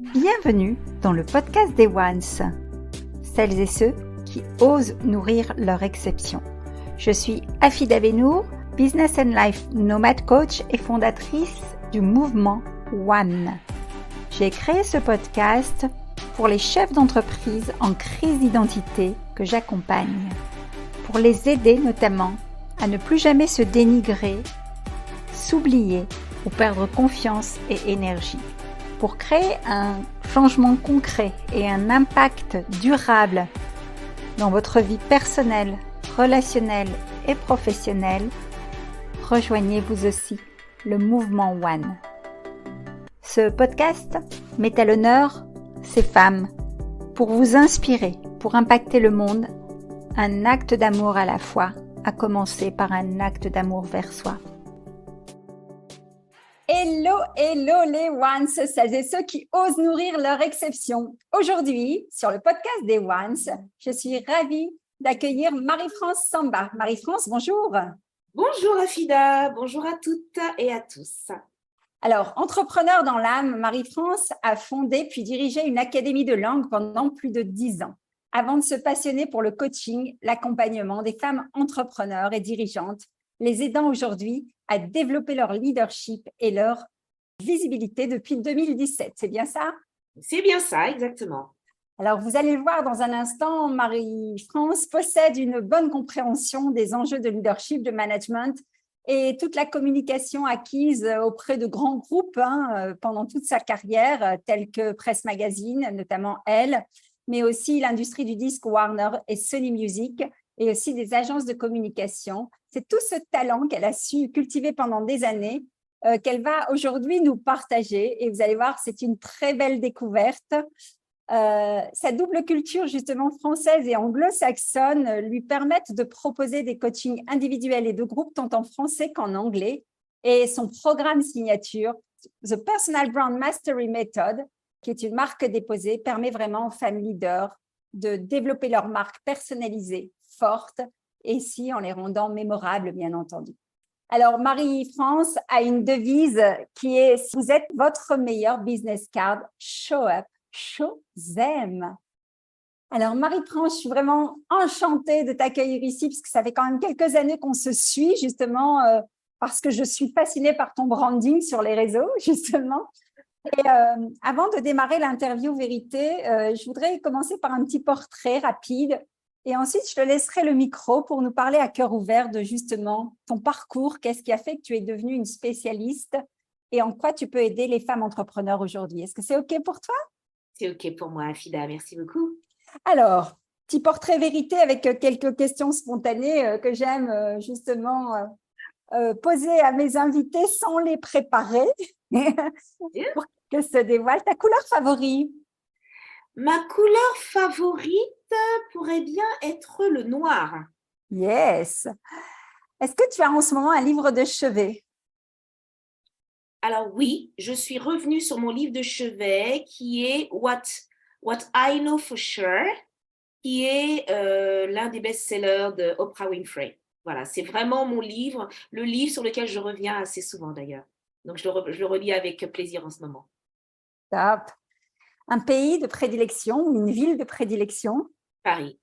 Bienvenue dans le podcast des Ones, celles et ceux qui osent nourrir leur exception. Je suis Afida Benour, Business and Life Nomad Coach et fondatrice du mouvement One. J'ai créé ce podcast pour les chefs d'entreprise en crise d'identité que j'accompagne, pour les aider notamment à ne plus jamais se dénigrer, s'oublier ou perdre confiance et énergie, pour créer un changement concret et un impact durable dans votre vie personnelle, relationnelle et professionnelle. Rejoignez vous aussi le mouvement One. Ce podcast met à l'honneur ces femmes pour vous inspirer, pour impacter le monde, un acte d'amour à la fois, à commencer par un acte d'amour vers soi. Hello, hello les Ones, celles et ceux qui osent nourrir leur exception. Aujourd'hui, sur le podcast des Ones, je suis ravie d'accueillir Marie-France Samba. Marie-France, bonjour. Bonjour Afida, bonjour à toutes et à tous. Alors, entrepreneur dans l'âme, Marie-France a fondé puis dirigé une académie de langue pendant plus de 10 ans, avant de se passionner pour le coaching, l'accompagnement des femmes entrepreneurs et dirigeantes, les aidant aujourd'hui à développer leur leadership et leur visibilité depuis 2017. C'est bien ça? C'est bien ça, exactement. Alors, vous allez le voir dans un instant, Marie-France possède une bonne compréhension des enjeux de leadership, de management et toute la communication acquise auprès de grands groupes pendant toute sa carrière, tels que Presse Magazine, notamment Elle, mais aussi l'industrie du disque Warner et Sony Music, et aussi des agences de communication. C'est tout ce talent qu'elle a su cultiver pendant des années qu'elle va aujourd'hui nous partager. Et vous allez voir, c'est une très belle découverte. Sa double culture justement française et anglo-saxonne lui permettent de proposer des coachings individuels et de groupe tant en français qu'en anglais. Et son programme signature, The Personal Brand Mastery Method, qui est une marque déposée, permet vraiment aux femmes leaders de développer leur marque personnalisée, forte, et si en les rendant mémorables, bien entendu. Alors, Marie-France a une devise qui est « Si vous êtes votre meilleur business card, show up, show them ». Alors, Marie-France, je suis vraiment enchantée de t'accueillir ici, parce que ça fait quand même quelques années qu'on se suit, justement, parce que je suis fascinée par ton branding sur les réseaux, justement. Et avant de démarrer l'interview vérité, je voudrais commencer par un petit portrait rapide et ensuite je te laisserai le micro pour nous parler à cœur ouvert de justement ton parcours, qu'est-ce qui a fait que tu es devenue une spécialiste et en quoi tu peux aider les femmes entrepreneurs aujourd'hui. Est-ce que c'est OK pour toi? C'est OK pour moi, Afida, merci beaucoup. Alors, petit portrait vérité avec quelques questions spontanées que j'aime justement poser à mes invités sans les préparer pour que se dévoile. Ta couleur favorite? Ma couleur favorite pourrait bien être le noir. Yes. Est-ce que tu as en ce moment un livre de chevet? Alors oui, je suis revenue sur mon livre de chevet qui est What I Know for Sure, qui est l'un des best-sellers de Oprah Winfrey. Voilà, c'est vraiment mon livre, le livre sur lequel je reviens assez souvent d'ailleurs. Donc je le relis avec plaisir en ce moment. Top. Un pays de prédilection ou une ville de prédilection? Paris.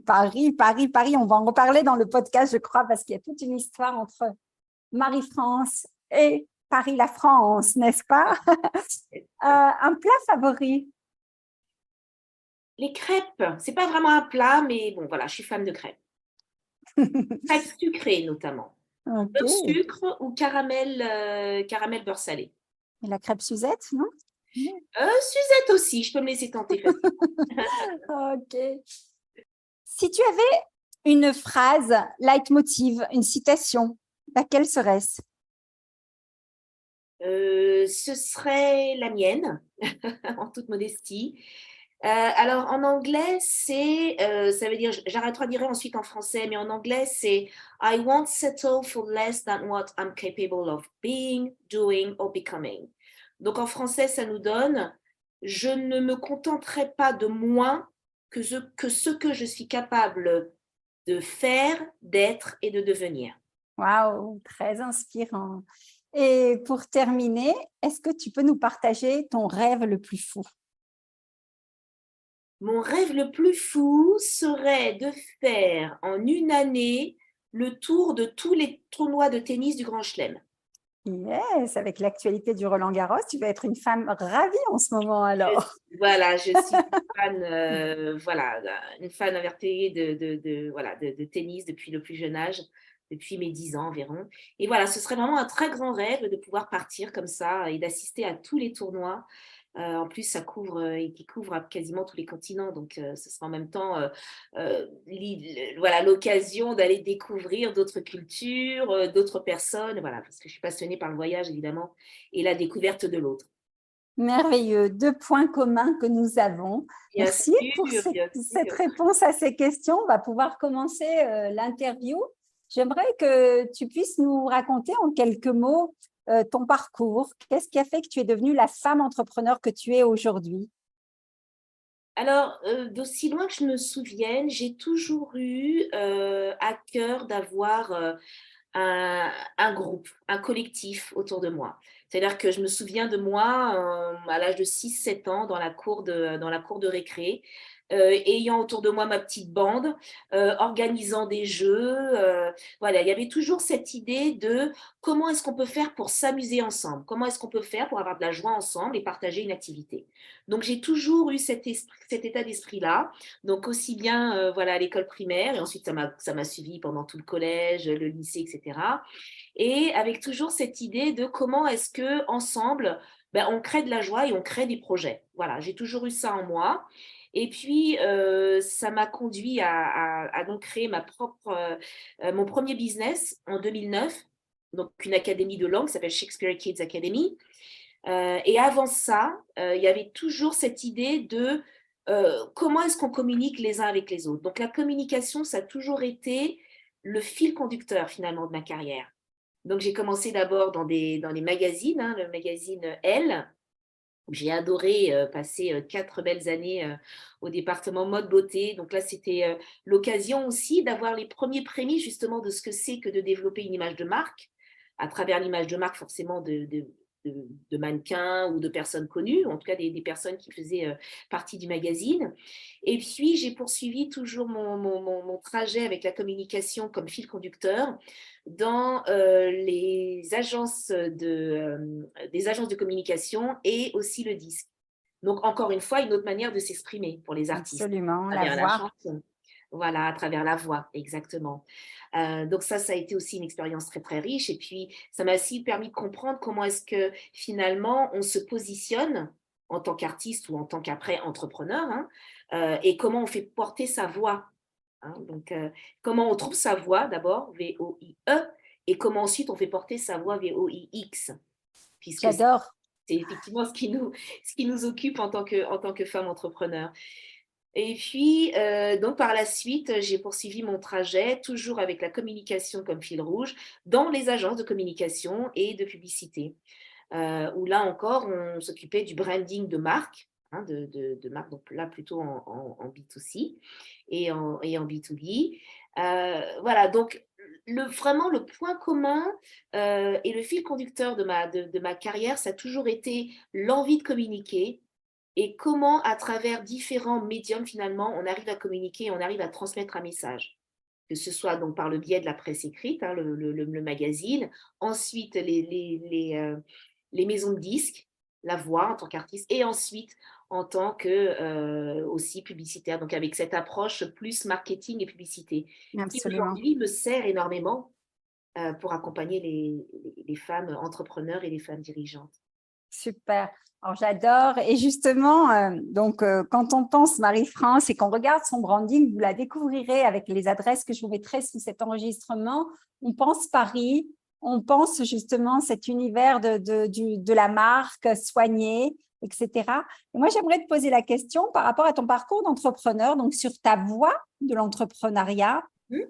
Paris. On va en reparler dans le podcast, je crois, parce qu'il y a toute une histoire entre Marie-France et Paris, la France, n'est-ce pas? Un plat favori? Les crêpes, c'est pas vraiment un plat, mais bon, voilà, je suis fan de crêpes. Crêpes sucrées notamment. Okay. Beurre sucre ou caramel beurre salé. Et la crêpe Suzette, non? Suzette aussi, je peux me laisser tenter facilement. Ok. Si tu avais une phrase leitmotiv, une citation, laquelle serait-ce? Ce serait la mienne, en toute modestie. Alors en anglais, ça veut dire, j'arrêterai ensuite en français, mais en anglais, c'est I won't settle for less than what I'm capable of being, doing or becoming. Donc en français, ça nous donne je ne me contenterai pas de moins que ce que je suis capable de faire, d'être et de devenir. Waouh, très inspirant. Et pour terminer, est-ce que tu peux nous partager ton rêve le plus fou? Mon rêve le plus fou serait de faire en une année le tour de tous les tournois de tennis du Grand Chelem. Yes, avec l'actualité du Roland-Garros, tu vas être une femme ravie en ce moment alors. Voilà, je suis une fan, voilà, une fan invétérée voilà, de tennis depuis le plus jeune âge, depuis mes 10 ans environ. Et voilà, ce serait vraiment un très grand rêve de pouvoir partir comme ça et d'assister à tous les tournois. En plus, ça couvre et qui couvre quasiment tous les continents, donc ce sera en même temps voilà, l'occasion d'aller découvrir d'autres cultures, d'autres personnes, voilà, parce que je suis passionnée par le voyage évidemment et la découverte de l'autre. Merveilleux, 2 points communs que nous avons. Bien Merci pour sûr, bien cette sûr. réponse à ces questions. On va pouvoir commencer l'interview. J'aimerais que tu puisses nous raconter en quelques mots ton parcours. Qu'est-ce qui a fait que tu es devenue la femme entrepreneur que tu es aujourd'hui? Alors, d'aussi loin que je me souvienne, j'ai toujours eu à cœur d'avoir un groupe, un collectif autour de moi. C'est-à-dire que je me souviens de moi à l'âge de 6, 7 ans dans la cour de récré, ayant autour de moi ma petite bande, organisant des jeux. Voilà, il y avait toujours cette idée de comment est-ce qu'on peut faire pour s'amuser ensemble, comment est-ce qu'on peut faire pour avoir de la joie ensemble et partager une activité. Donc j'ai toujours eu cet état d'esprit-là, donc aussi bien voilà, à l'école primaire, et ensuite ça m'a suivi pendant tout le collège, le lycée, etc. Et avec toujours cette idée de comment est-ce que ensemble, ben, on crée de la joie et on crée des projets. Voilà, j'ai toujours eu ça en moi. Et puis, ça m'a conduit à donc créer mon premier business en 2009, donc une académie de langue qui s'appelle Shakespeare Kids Academy. Et avant ça, il y avait toujours cette idée de comment est-ce qu'on communique les uns avec les autres. Donc la communication, ça a toujours été le fil conducteur finalement de ma carrière. Donc j'ai commencé d'abord dans les magazines, hein, le magazine Elle. J'ai adoré passer 4 belles années au département mode beauté. Donc là, c'était l'occasion aussi d'avoir les premiers prémices justement de ce que c'est que de développer une image de marque, à travers l'image de marque forcément de mannequins ou de personnes connues, en tout cas des personnes qui faisaient partie du magazine. Et puis, j'ai poursuivi toujours mon trajet avec la communication comme fil conducteur dans des agences de communication et aussi le disque. Donc, encore une fois, une autre manière de s'exprimer pour les artistes, Absolument, à la travers la voix. chanson. Voilà, à travers la voix, exactement. Donc ça a été aussi une expérience très, très riche. Et puis, ça m'a aussi permis de comprendre comment est-ce que finalement, on se positionne en tant qu'artiste ou en tant qu'après entrepreneur, hein, et comment on fait porter sa voix. Hein. Donc, comment on trouve sa voix d'abord, V-O-I-E, et comment ensuite on fait porter sa voix, V-O-I-X, puisque J'adore. c'est effectivement ce qui nous occupe en tant que femme entrepreneur. Et puis, donc par la suite, j'ai poursuivi mon trajet, toujours avec la communication comme fil rouge, dans les agences de communication et de publicité, où là encore, on s'occupait du branding de marque, hein, de marque, donc là plutôt en B2C et en B2B. Voilà, donc vraiment le point commun et le fil conducteur de ma carrière, ça a toujours été l'envie de communiquer, et comment, à travers différents médiums, finalement, on arrive à communiquer, on arrive à transmettre un message. Que ce soit donc par le biais de la presse écrite, hein, le magazine, ensuite les maisons de disques, la voix en tant qu'artiste, et ensuite en tant que aussi publicitaire, donc avec cette approche plus marketing et publicité, qui Absolument. aujourd'hui me sert énormément pour accompagner les femmes entrepreneurs et les femmes dirigeantes. Super. Alors, j'adore. Et justement, quand on pense Marie-France et qu'on regarde son branding, vous la découvrirez avec les adresses que je vous mettrai sous cet enregistrement. On pense Paris, on pense justement cet univers de la marque soignée, etc. Et moi, j'aimerais te poser la question par rapport à ton parcours d'entrepreneur, donc sur ta voie de l'entrepreneuriat.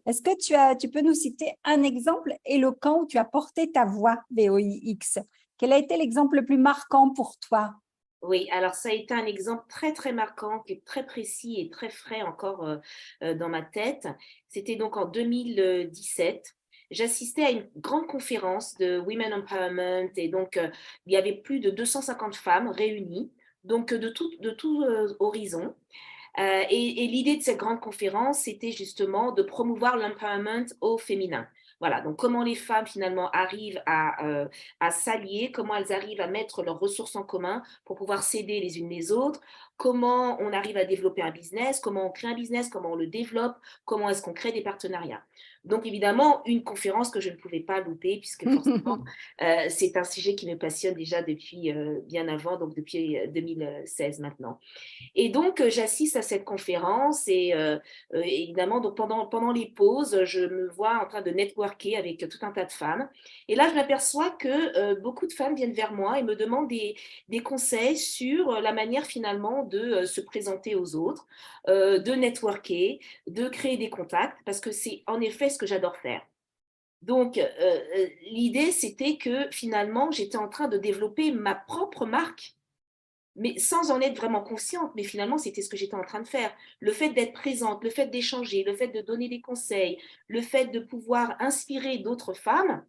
Est-ce que tu peux nous citer un exemple éloquent où tu as porté ta voix, VOIX? Quel a été l'exemple le plus marquant pour toi? Oui, alors ça a été un exemple très, très marquant, qui est très précis et très frais encore dans ma tête. C'était donc en 2017. j'assistais à une grande conférence de Women Empowerment et donc il y avait plus de 250 femmes réunies, donc de tout horizon. Et l'idée de cette grande conférence, c'était justement de promouvoir l'empowerment au féminin. Voilà, donc comment les femmes finalement arrivent à s'allier, comment elles arrivent à mettre leurs ressources en commun pour pouvoir s'aider les unes les autres, comment on arrive à développer un business, comment on crée un business, comment on le développe, comment est-ce qu'on crée des partenariats. Donc évidemment, une conférence que je ne pouvais pas louper puisque forcément, c'est un sujet qui me passionne déjà depuis bien avant, donc depuis 2016 maintenant. Et donc, j'assiste à cette conférence et évidemment, donc pendant les pauses, je me vois en train de networker avec tout un tas de femmes. Et là, je m'aperçois que beaucoup de femmes viennent vers moi et me demandent des conseils sur la manière finalement de se présenter aux autres, de networker, de créer des contacts, parce que c'est en effet ce que j'adore faire. Donc, l'idée, c'était que finalement, j'étais en train de développer ma propre marque mais sans en être vraiment consciente, mais finalement, c'était ce que j'étais en train de faire. Le fait d'être présente, le fait d'échanger, le fait de donner des conseils, le fait de pouvoir inspirer d'autres femmes,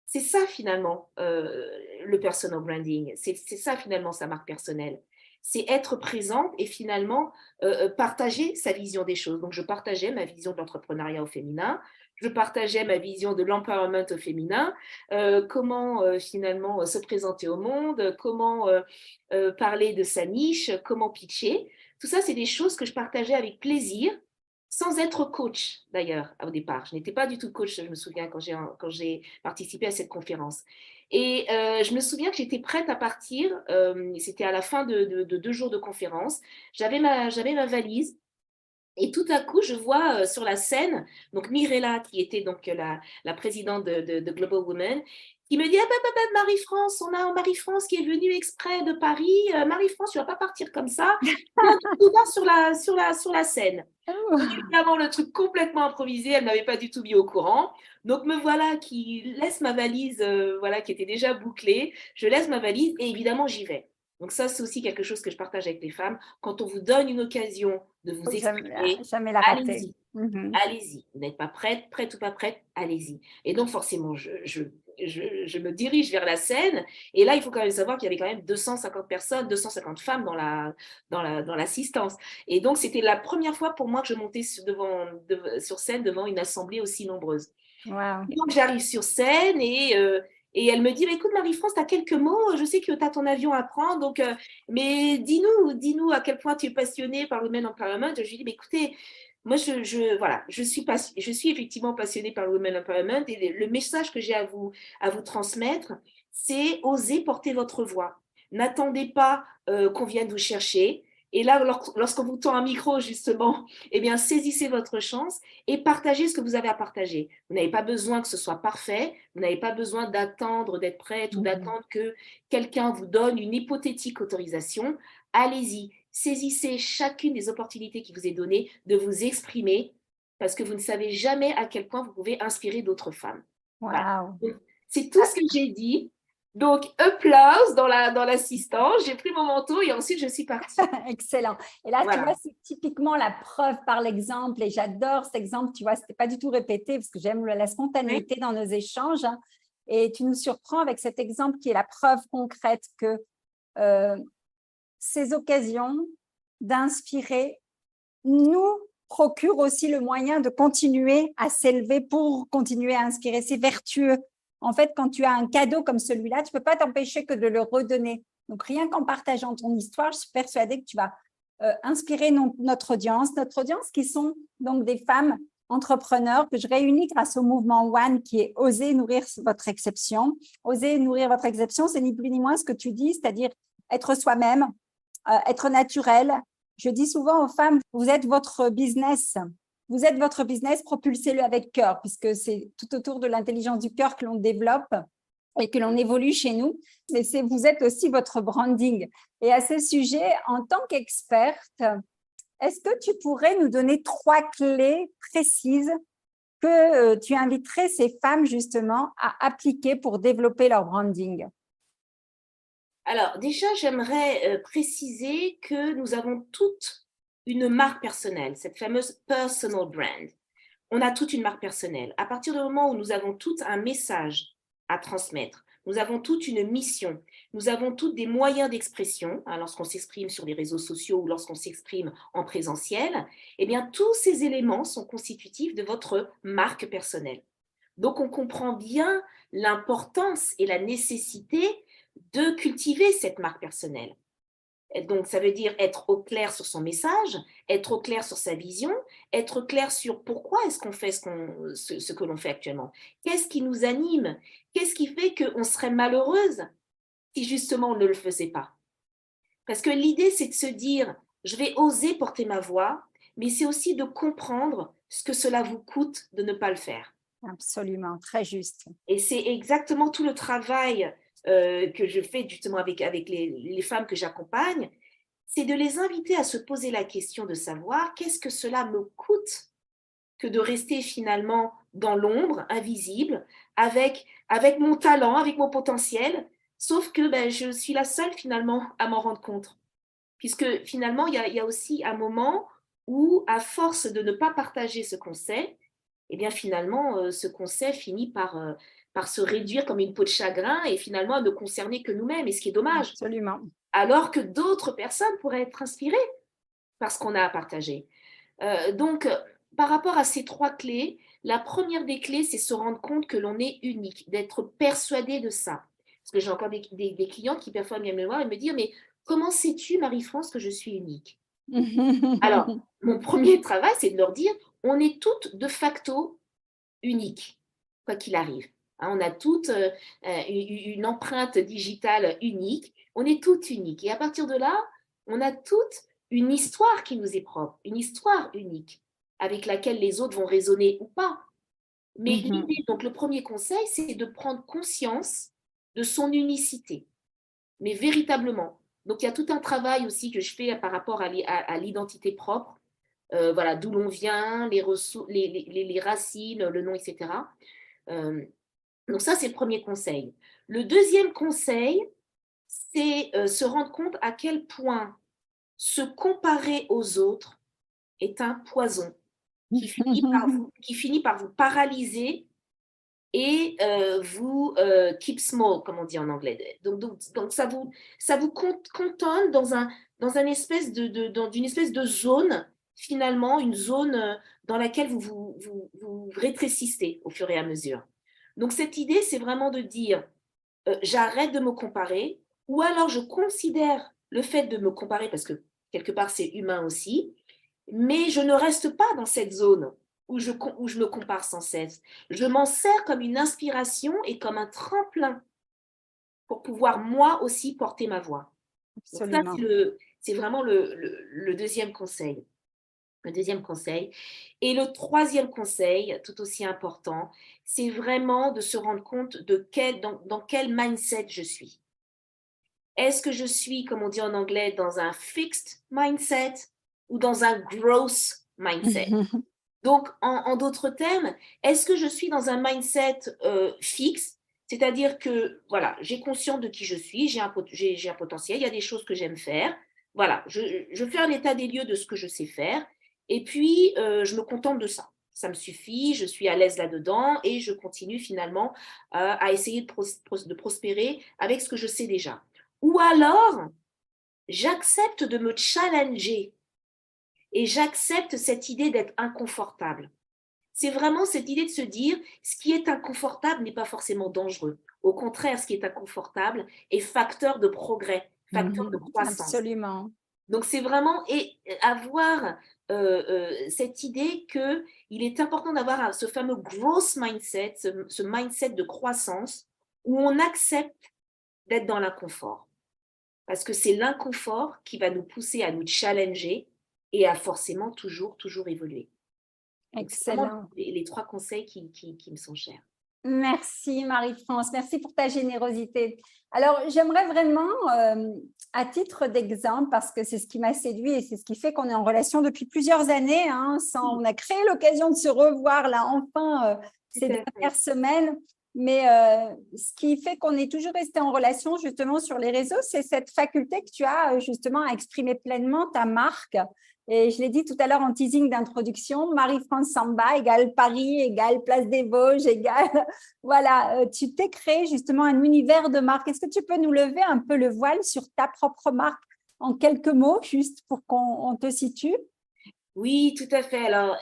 c'est ça finalement le personal branding. C'est ça finalement sa marque personnelle. C'est être présente et finalement partager sa vision des choses. Donc, je partageais ma vision de l'entrepreneuriat au féminin, je partageais ma vision de l'empowerment au féminin, comment finalement se présenter au monde, comment parler de sa niche, comment pitcher. Tout ça, c'est des choses que je partageais avec plaisir, sans être coach d'ailleurs au départ. Je n'étais pas du tout coach, je me souviens, quand j'ai participé à cette conférence. Et je me souviens que j'étais prête à partir, c'était à la fin de 2 jours de conférence, j'avais ma valise. Et tout à coup, je vois sur la scène, donc Mirella, qui était donc la présidente de Global Women, qui me dit ah, bah, Marie-France, on a Marie-France qui est venue exprès de Paris. Marie-France, tu vas pas partir comme ça. Viens tout voir sur la scène. Oh. Donc, évidemment, le truc complètement improvisé, elle ne m'avait pas du tout mis au courant. Donc, me voilà qui laisse ma valise, voilà, qui était déjà bouclée. Je laisse ma valise et évidemment, j'y vais. Donc, ça, c'est aussi quelque chose que je partage avec les femmes. Quand on vous donne une occasion de vous Faut exprimer, jamais la rater. allez-y. Mhm. Allez-y. Vous n'êtes pas prête ou pas prête, allez-y. Et donc, forcément, je me dirige vers la scène. Et là, il faut quand même savoir qu'il y avait quand même 250 personnes, 250 femmes dans l'assistance. Et donc, c'était la première fois pour moi que je montais sur scène devant une assemblée aussi nombreuse. Wow. Donc, j'arrive sur scène et elle me dit, écoute Marie-France, tu as quelques mots, je sais que tu as ton avion à prendre, donc, mais dis-nous à quel point tu es passionnée par le Women Empowerment. Je lui dis, écoutez, moi, voilà, je suis effectivement passionnée par le Women Empowerment et le message que j'ai à vous transmettre, c'est oser porter votre voix. N'attendez pas qu'on vienne vous chercher. Et là, lorsqu'on vous tend un micro, justement, eh bien, saisissez votre chance et partagez ce que vous avez à partager. Vous n'avez pas besoin que ce soit parfait, vous n'avez pas besoin d'attendre d'être prête ou Mhm. d'attendre que quelqu'un vous donne une hypothétique autorisation. Allez-y, saisissez chacune des opportunités qui vous est donnée de vous exprimer parce que vous ne savez jamais à quel point vous pouvez inspirer d'autres femmes. Voilà. Wow. Donc, c'est tout ce que j'ai dit. Donc, applause dans l'assistance. J'ai pris mon manteau et ensuite je suis partie. Excellent. Et là, tu vois, Voilà. c'est typiquement la preuve par l'exemple. Et j'adore cet exemple. Tu vois, c'était pas du tout répété parce que j'aime la Oui. spontanéité dans nos échanges, hein. Et tu nous surprends avec cet exemple qui est la preuve concrète que euh, ces occasions d'inspirer nous procurent aussi le moyen de continuer à s'élever pour continuer à inspirer. C'est vertueux. En fait, quand tu as un cadeau comme celui-là, tu ne peux pas t'empêcher que de le redonner. Donc, rien qu'en partageant ton histoire, je suis persuadée que tu vas inspirer notre audience qui sont donc des femmes entrepreneurs que je réunis grâce au mouvement One qui est Oser nourrir votre exception. Oser nourrir votre exception, c'est ni plus ni moins ce que tu dis, c'est-à-dire être soi-même, être naturel. Je dis souvent aux femmes, vous êtes votre business. Vous êtes votre business, propulsez-le avec cœur, puisque c'est tout autour de l'intelligence du cœur que l'on développe et que l'on évolue chez nous. Mais vous êtes aussi votre branding. Et à ce sujet, en tant qu'experte, est-ce que tu pourrais nous donner 3 clés précises que tu inviterais ces femmes justement à appliquer pour développer leur branding? Alors, déjà, j'aimerais préciser que nous avons toutes une marque personnelle, cette fameuse personal brand. on a toute une marque personnelle. À partir du moment où nous avons tout un message à transmettre, nous avons toute une mission, nous avons tous des moyens d'expression, hein, lorsqu'on s'exprime sur les réseaux sociaux ou lorsqu'on s'exprime en présentiel, eh bien, tous ces éléments sont constitutifs de votre marque personnelle. Donc, on comprend bien l'importance et la nécessité de cultiver cette marque personnelle. Donc, ça veut dire être au clair sur son message, être au clair sur sa vision, être clair sur pourquoi est-ce qu'on fait ce que l'on fait actuellement. Qu'est-ce qui nous anime? Qu'est-ce qui fait qu'on serait malheureuse si justement on ne le faisait pas? Parce que l'idée, c'est de se dire, je vais oser porter ma voix, mais c'est aussi de comprendre ce que cela vous coûte de ne pas le faire. Absolument, très juste. Et c'est exactement tout le travail que je fais justement avec les femmes que j'accompagne, c'est de les inviter à se poser la question de savoir qu'est-ce que cela me coûte que de rester finalement dans l'ombre, invisible, avec mon talent, avec mon potentiel, sauf que je suis la seule finalement à m'en rendre compte. Puisque finalement, il y a aussi un moment où, à force de ne pas partager ce qu'on sait, eh bien finalement, ce qu'on sait finit par se réduire comme une peau de chagrin et finalement à ne concerner que nous-mêmes, et ce qui est dommage. Absolument. Alors que d'autres personnes pourraient être inspirées par ce qu'on a à partager. Donc, par rapport à ces 3 clés, la première des clés, c'est se rendre compte que l'on est unique, d'être persuadé de ça. Parce que j'ai encore des clients qui parfois viennent me voir et me dire, mais comment sais-tu, Marie-France, que je suis unique? Alors, mon premier travail, c'est de leur dire, on est toutes de facto uniques, quoi qu'il arrive. Hein, on a toutes une empreinte digitale unique, on est toutes uniques. Et à partir de là, on a toutes une histoire qui nous est propre, une histoire unique, avec laquelle les autres vont résonner ou pas. Mais l'idée, donc le premier conseil, c'est de prendre conscience de son unicité, mais véritablement. Donc, il y a tout un travail aussi que je fais par rapport à l'identité propre, voilà, d'où l'on vient, les racines, le nom, etc. Donc, ça, c'est le premier conseil. Le deuxième conseil, c'est se rendre compte à quel point se comparer aux autres est un poison qui finit par vous paralyser et vous keep small, comme on dit en anglais. Donc ça vous cantonne dans une espèce de zone, finalement, une zone dans laquelle vous rétrécissez au fur et à mesure. Donc cette idée, c'est vraiment de dire, j'arrête de me comparer, ou alors je considère le fait de me comparer, parce que quelque part c'est humain aussi, mais je ne reste pas dans cette zone où je me compare sans cesse. Je m'en sers comme une inspiration et comme un tremplin pour pouvoir moi aussi porter ma voix. Donc ça, c'est vraiment le deuxième conseil. Le deuxième conseil. Et le troisième conseil, tout aussi important, c'est vraiment de se rendre compte dans quel mindset je suis. Est-ce que je suis, comme on dit en anglais, dans un fixed mindset ou dans un growth mindset? Donc, en d'autres termes, est-ce que je suis dans un mindset fixe, c'est-à-dire que, voilà, j'ai conscience de qui je suis, j'ai un potentiel, il y a des choses que j'aime faire, voilà, je fais un état des lieux de ce que je sais faire, et puis je me contente de ça. Ça me suffit, je suis à l'aise là-dedans, et je continue finalement à essayer de prospérer avec ce que je sais déjà. Ou alors, j'accepte de me challenger et j'accepte cette idée d'être inconfortable. C'est vraiment cette idée de se dire, ce qui est inconfortable n'est pas forcément dangereux. Au contraire, ce qui est inconfortable est facteur de progrès, facteur de croissance. Absolument. Donc, c'est vraiment avoir cette idée qu'il est important d'avoir ce fameux growth mindset, ce mindset de croissance, où on accepte d'être dans l'inconfort. Parce que c'est l'inconfort qui va nous pousser à nous challenger et à forcément toujours évoluer. Excellent. Les 3 conseils qui me sont chers. Merci Marie-France, merci pour ta générosité. Alors, j'aimerais vraiment, à titre d'exemple, parce que c'est ce qui m'a séduit et c'est ce qui fait qu'on est en relation depuis plusieurs années, hein, on a créé l'occasion de se revoir là enfin ces dernières semaines. Mais ce qui fait qu'on est toujours resté en relation justement sur les réseaux, c'est cette faculté que tu as justement à exprimer pleinement ta marque. Et je l'ai dit tout à l'heure en teasing d'introduction, Marie-France Samba égale Paris, égale Place des Vosges, égale… Voilà, tu t'es créé justement un univers de marque. Est-ce que tu peux nous lever un peu le voile sur ta propre marque en quelques mots, juste pour qu'on te situe? Oui, tout à fait. Alors,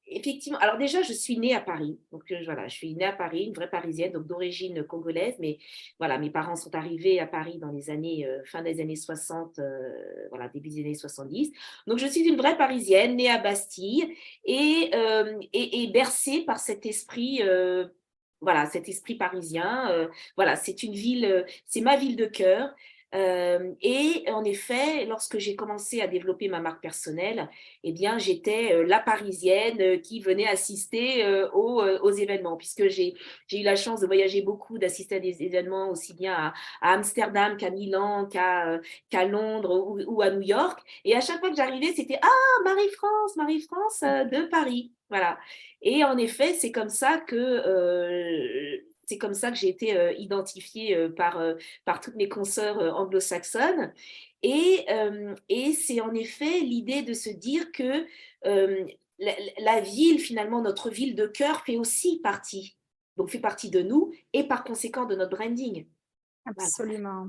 effectivement, alors déjà, je suis née à Paris. Donc, voilà, je suis née à Paris, une vraie Parisienne, donc d'origine congolaise. Mais voilà, mes parents sont arrivés à Paris dans les années, fin des années 60, voilà, début des années 70. Donc, je suis une vraie Parisienne, née à Bastille et bercée par cet esprit. Voilà, cet esprit parisien. Voilà, c'est une ville, c'est ma ville de cœur. Et en effet, lorsque j'ai commencé à développer ma marque personnelle, eh bien, j'étais la Parisienne qui venait assister aux événements, puisque j'ai eu la chance de voyager beaucoup, d'assister à des événements aussi bien à Amsterdam qu'à Milan, qu'à Londres ou à New York. Et à chaque fois que j'arrivais, c'était Ah, Marie-France, Marie-France de Paris. Voilà. Et en effet, c'est comme ça que j'ai été identifiée par toutes mes consoeurs anglo-saxonnes. Et c'est en effet l'idée de se dire que euh, la ville, finalement, notre ville de cœur fait aussi partie, donc fait partie de nous et par conséquent de notre branding. Voilà. Absolument.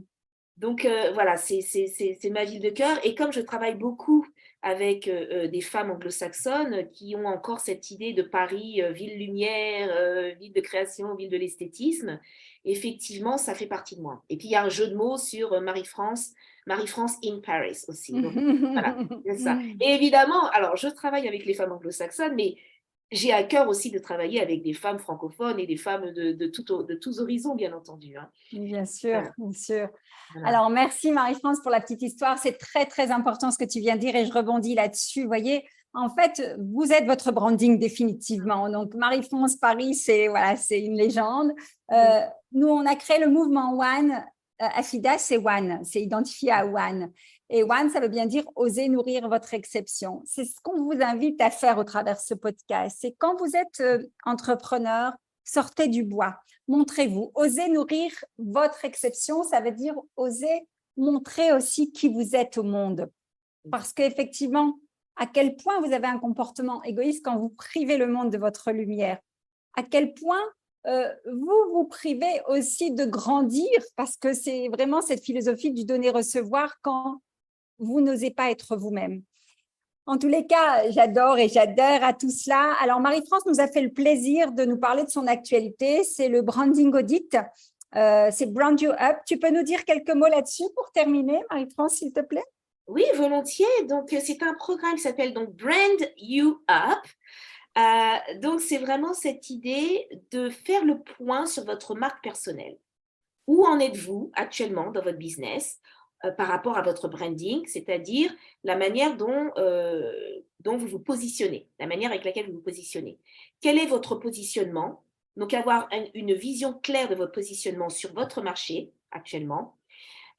Donc voilà, c'est ma ville de cœur. Et comme je travaille beaucoup avec des femmes anglo-saxonnes qui ont encore cette idée de Paris, ville lumière, ville de création, ville de l'esthétisme, effectivement, ça fait partie de moi. Et puis il y a un jeu de mots sur Marie-France, Marie-France in Paris aussi. Donc voilà, c'est ça. Et évidemment, alors je travaille avec les femmes anglo-saxonnes, mais j'ai à cœur aussi de travailler avec des femmes francophones et des femmes de tous horizons, bien entendu. Hein. Bien sûr, Voilà. bien sûr. Voilà. Alors, merci Marie-France pour la petite histoire. C'est très, très important ce que tu viens de dire et je rebondis là-dessus. Vous voyez, en fait, vous êtes votre branding définitivement. Donc, Marie-France Paris, c'est voilà, c'est une légende. Mm. Nous, on a créé le mouvement One. Afida, c'est One, c'est identifié à One. Et One, ça veut bien dire oser nourrir votre exception. C'est ce qu'on vous invite à faire au travers de ce podcast. C'est quand vous êtes entrepreneur, sortez du bois. Montrez-vous, osez nourrir votre exception, ça veut dire oser montrer aussi qui vous êtes au monde. Parce qu'effectivement, à quel point vous avez un comportement égoïste quand vous privez le monde de votre lumière, à quel point vous vous privez aussi de grandir, parce que c'est vraiment cette philosophie du donner-recevoir quand vous n'osez pas être vous-même. En tous les cas, j'adore et j'adhère à tout cela. Alors, Marie-France nous a fait le plaisir de nous parler de son actualité. C'est le Branding Audit. C'est Brand You Up. Tu peux nous dire quelques mots là-dessus pour terminer, Marie-France, s'il te plaît? Oui, volontiers. Donc, c'est un programme qui s'appelle donc Brand You Up. Donc, c'est vraiment cette idée de faire le point sur votre marque personnelle. Où en êtes-vous actuellement dans votre business par rapport à votre branding, c'est-à-dire la manière dont vous vous positionnez, la manière avec laquelle vous vous positionnez. Quel est votre positionnement? Donc, avoir une vision claire de votre positionnement sur votre marché actuellement.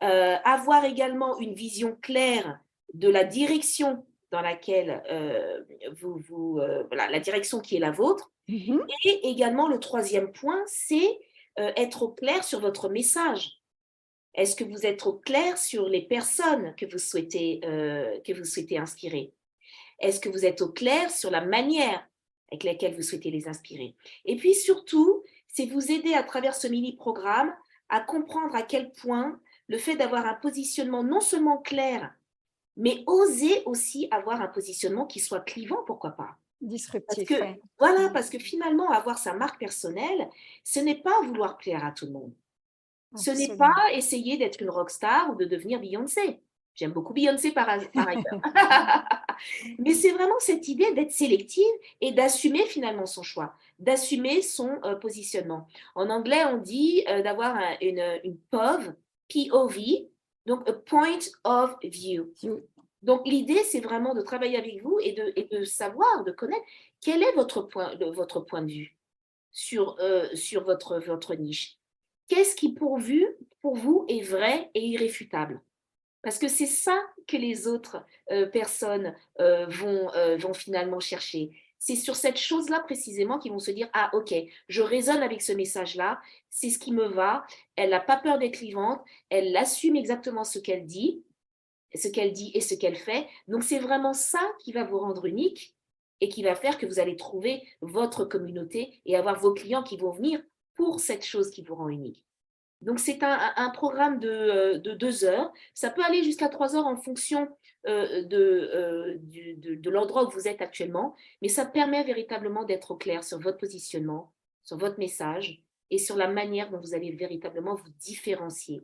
Avoir également une vision claire de la direction dans laquelle voilà, la direction qui est la vôtre. Et également, le troisième point, c'est être au clair sur votre message. Est-ce que vous êtes au clair sur les personnes que vous souhaitez inspirer? Est-ce que vous êtes au clair sur la manière avec laquelle vous souhaitez les inspirer? Et puis surtout, c'est vous aider à travers ce mini-programme à comprendre à quel point le fait d'avoir un positionnement non seulement clair, mais oser aussi avoir un positionnement qui soit clivant, pourquoi pas? Disruptif, oui. Voilà, parce que finalement, avoir sa marque personnelle, ce n'est pas vouloir plaire à tout le monde. Ce n'est pas Absolument. essayer d'être une rockstar ou de devenir Beyoncé. J'aime beaucoup Beyoncé par ailleurs. Mais c'est vraiment cette idée d'être sélective et d'assumer finalement son choix, d'assumer son positionnement. En anglais, on dit d'avoir une POV, POV, donc a point of view. Donc l'idée, c'est vraiment de travailler avec vous et de savoir, de connaître quel est votre point de vue sur votre niche. Qu'est-ce qui pour vous est vrai et irréfutable? Parce que c'est ça que les autres personnes vont finalement chercher. c'est sur cette chose-là précisément qu'ils vont se dire, ah ok, je résonne avec ce message-là, c'est ce qui me va, elle n'a pas peur d'être vivante, elle assume exactement ce qu'elle dit et ce qu'elle fait. Donc c'est vraiment ça qui va vous rendre unique et qui va faire que vous allez trouver votre communauté et avoir vos clients qui vont venir pour cette chose qui vous rend unique. Donc, c'est un programme de 2 heures. Ça peut aller jusqu'à 3 heures en fonction de l'endroit où vous êtes actuellement, mais ça permet véritablement d'être au clair sur votre positionnement, sur votre message et sur la manière dont vous allez véritablement vous différencier.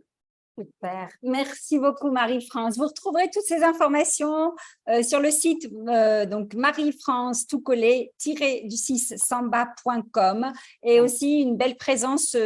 Super. Merci beaucoup, Marie-France. Vous retrouverez toutes ces informations sur le site donc Marie-France tout collé -du6 samba.com et aussi une belle présence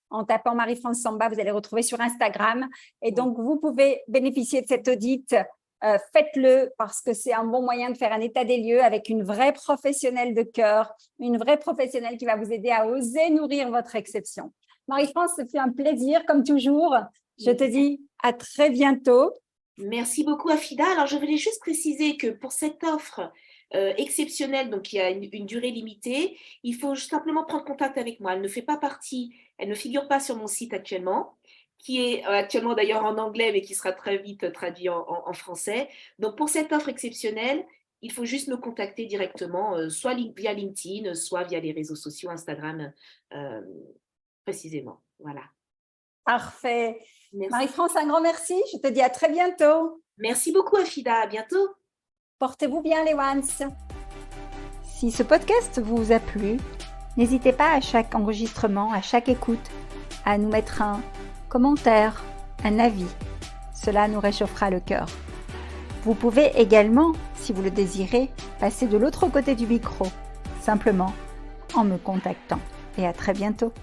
en tapant Marie-France Samba, vous allez retrouver sur Instagram. Et donc, vous pouvez bénéficier de cet audit. Faites-le parce que c'est un bon moyen de faire un état des lieux avec une vraie professionnelle de cœur, une vraie professionnelle qui va vous aider à oser nourrir votre exception. Marie-France, ce fut un plaisir comme toujours. Je te dis à très bientôt. Merci beaucoup, Afida. Alors, je voulais juste préciser que pour cette offre exceptionnelle, donc qui a une durée limitée, il faut simplement prendre contact avec moi. Elle ne fait pas partie, elle ne figure pas sur mon site actuellement, qui est actuellement d'ailleurs en anglais, mais qui sera très vite traduit en français. Donc, pour cette offre exceptionnelle, il faut juste me contacter directement, soit via LinkedIn, soit via les réseaux sociaux, Instagram, précisément. Voilà. Parfait. Merci. Marie-France, un grand merci. Je te dis à très bientôt. Merci beaucoup, Afida. À bientôt. Portez-vous bien, les ones. Si ce podcast vous a plu, n'hésitez pas à chaque enregistrement, à chaque écoute, à nous mettre un commentaire, un avis. Cela nous réchauffera le cœur. Vous pouvez également, si vous le désirez, passer de l'autre côté du micro, simplement en me contactant. Et à très bientôt.